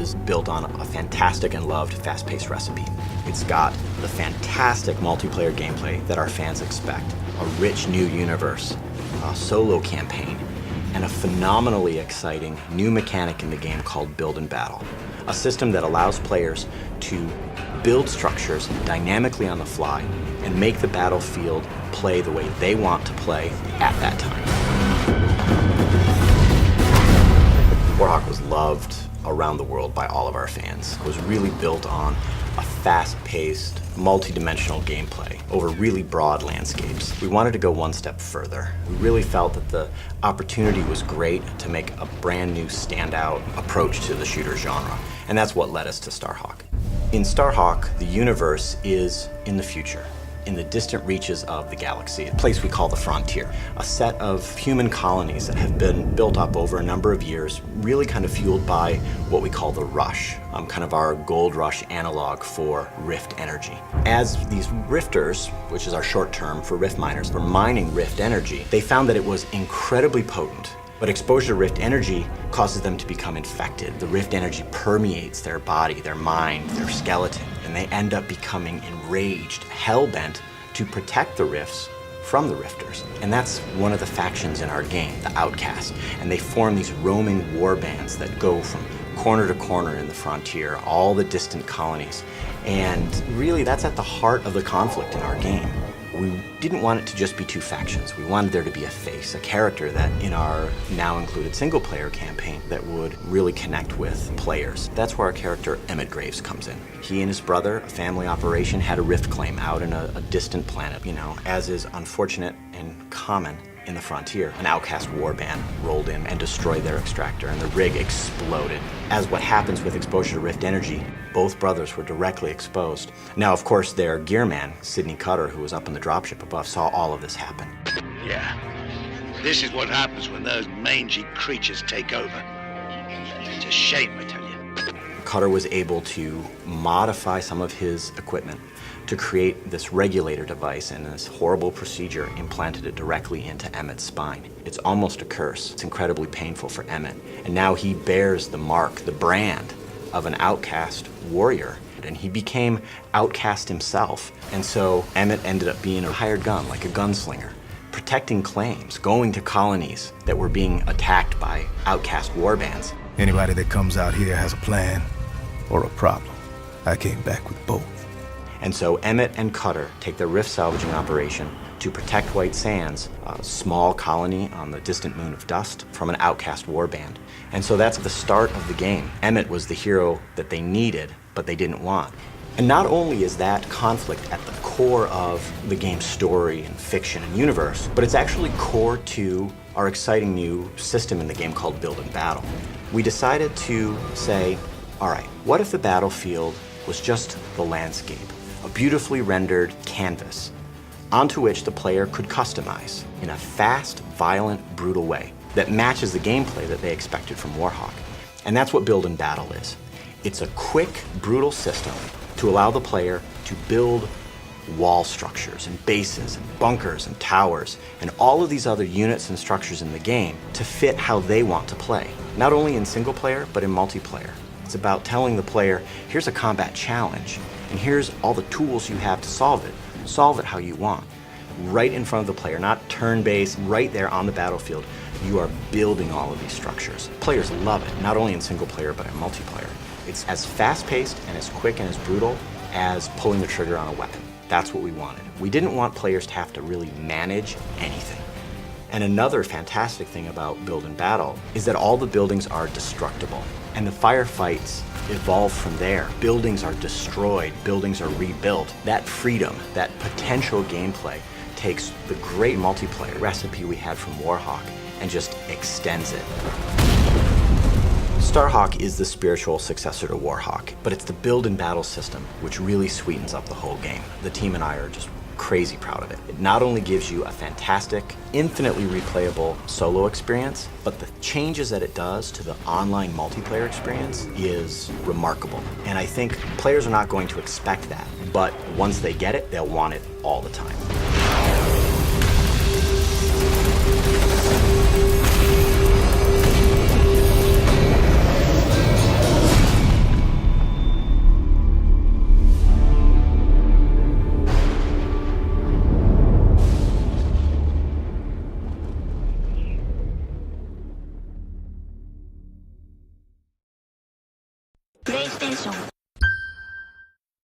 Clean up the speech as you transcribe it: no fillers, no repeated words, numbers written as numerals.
is built on a fantastic and loved fast-paced recipe. It's got the fantastic multiplayer gameplay that our fans expect, a rich new universe, a solo campaign, and a phenomenally exciting new mechanic in the game called Build and Battle, a system that allows players to build structures dynamically on the fly and make the battlefield play the way they want to play at that time. Warhawk was loved around the world by all of our fans. It was really built on a fast-paced, multi-dimensional gameplay over really broad landscapes. We wanted to go one step further. We really felt that the opportunity was great to make a brand new standout approach to the shooter genre, and that's what led us to Starhawk. In Starhawk, the universe is in the future, in the distant reaches of the galaxy, a place we call the Frontier, a set of human colonies that have been built up over a number of years, really kind of fueled by what we call the Rush, kind of our gold rush analog for rift energy. As these rifters, which is our short term for rift miners, were mining rift energy, they found that it was incredibly potent. But exposure to rift energy causes them to become infected. The rift energy permeates their body, their mind, their skeleton, and they end up becoming enraged, hell-bent to protect the rifts from the rifters. And that's one of the factions in our game, the Outcast. And they form these roaming war bands that go from corner to corner in the Frontier, all the distant colonies. And really, that's at the heart of the conflict in our game. We didn't want it to just be two factions. We wanted there to be a face, a character that in our now included single player campaign that would really connect with players. That's where our character Emmett Graves comes in. He and his brother, a family operation, had a rift claim out in a distant planet. You know, as is unfortunate and common in the Frontier, an outcast warband rolled in and destroyed their extractor, and the rig exploded. As what happens with exposure to rift energy, both brothers were directly exposed. Now, of course, their gearman, Sidney Cutter, who was up in the dropship above, saw all of this happen. Yeah, this is what happens when those mangy creatures take over. It's a shame, I tell you. Cutter was able to modify some of his equipment to create this regulator device, and this horrible procedure implanted it directly into Emmett's spine. It's almost a curse. It's incredibly painful for Emmett. And now he bears the mark, the brand of an outcast warrior. And he became outcast himself. And so Emmett ended up being a hired gun, like a gunslinger, protecting claims, going to colonies that were being attacked by outcast warbands. Anybody that comes out here has a plan or a problem. I came back with both. And so Emmett and Cutter take their rift salvaging operation to protect White Sands, a small colony on the distant moon of Dust, from an outcast warband. And so that's the start of the game. Emmett was the hero that they needed, but they didn't want. And not only is that conflict at the core of the game's story and fiction and universe, but it's actually core to our exciting new system in the game called Build and Battle. We decided to say, all right, what if the battlefield was just the landscape? A beautifully rendered canvas onto which the player could customize in a fast, violent, brutal way that matches the gameplay that they expected from Warhawk. And that's what Build and Battle is. It's a quick, brutal system to allow the player to build wall structures and bases and bunkers and towers and all of these other units and structures in the game to fit how they want to play, not only in single player, but in multiplayer. It's about telling the player, here's a combat challenge, and here's all the tools you have to solve it. Solve it how you want. Right in front of the player, not turn-based, right there on the battlefield. You are building all of these structures. Players love it, not only in single player, but in multiplayer. It's as fast-paced and as quick and as brutal as pulling the trigger on a weapon. That's what we wanted. We didn't want players to have to really manage anything. And another fantastic thing about Build and Battle is that all the buildings are destructible, and the firefights evolve from there. Buildings are destroyed, buildings are rebuilt. That freedom, that potential gameplay takes the great multiplayer recipe we had from Warhawk and just extends it. Starhawk is the spiritual successor to Warhawk, but it's the Build and Battle system which really sweetens up the whole game. The team and I are just crazy proud of it. It not only gives you a fantastic, infinitely replayable solo experience, but the changes that it does to the online multiplayer experience is remarkable. And I think players are not going to expect that, but once they get it, they'll want it all the time. 生活。